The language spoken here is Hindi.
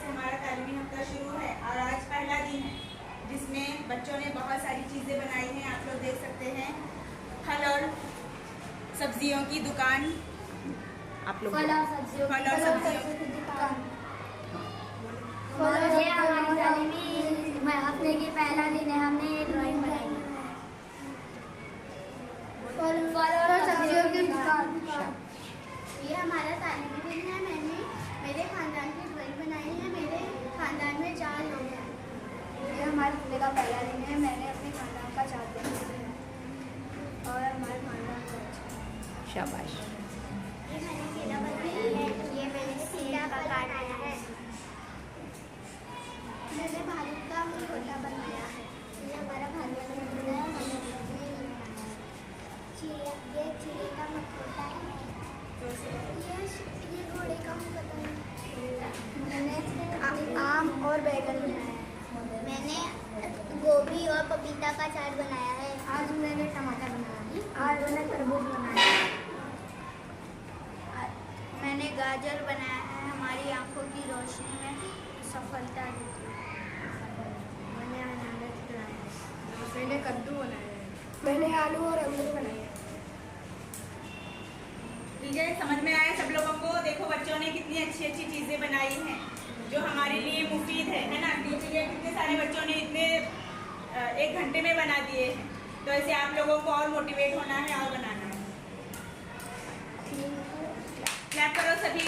हमारा तालीमी हफ्ता शुरू है और आज पहला दिन है जिसमें बच्चों ने बहुत सारी चीज़ें बनाई हैं। आप लोग देख सकते हैं फल और सब्जियों की दुकान। आप लोग फल और सब्जियों की दुकान। ये हमारी तालीमी हफ्ते की पहला दिन है। हमने ड्राइंग बनाई है। फल और सब्जियों की दुकान। ये हमारा तालीमी दिन है। मैंने मेरे खानदान की ड्राइंग बनाई है। मेरे खानदान में 4 लोग हैं। ये हमारे हफ्ते का पहला दिन है। मैंने अपने खानदान का 4 दिन बनाया और हमारे खानदान का शाबाश। ये मैंने केला बनाया है। ये मैंने सीधा काटाया है। मैंने भारत का झोला बनाया है। ये हमारा भारत का झोला है। ये चिड़िया का मखौटा है। ये घोड़े का मुकुट है। मैंने आम और बैगन बनाया है। मैंने गोभी और पपीता का चाट बनाया है। आज मैंने टमाटर बनाया। आज मैंने तरबूज बनाया। मैंने गाजर बनाया है। हमारी आंखों की रोशनी में सफलता देती है। मैंने अनानास बनाया है। मैंने कद्दू बनाया है। मैंने आलू और अमरूद बनाए हैं। ठीक है, समझ में आया सब लोगों को? देखो बच्चों ने कितनी अच्छी अच्छी चीज़ें बनाई हैं जो हमारे लिए मुफीद है ना। ये कितने सारे बच्चों ने इतने 1 घंटे में बना दिए हैं। तो ऐसे आप लोगों को और मोटिवेट होना है और बनाना है। क्लैप करो सभी।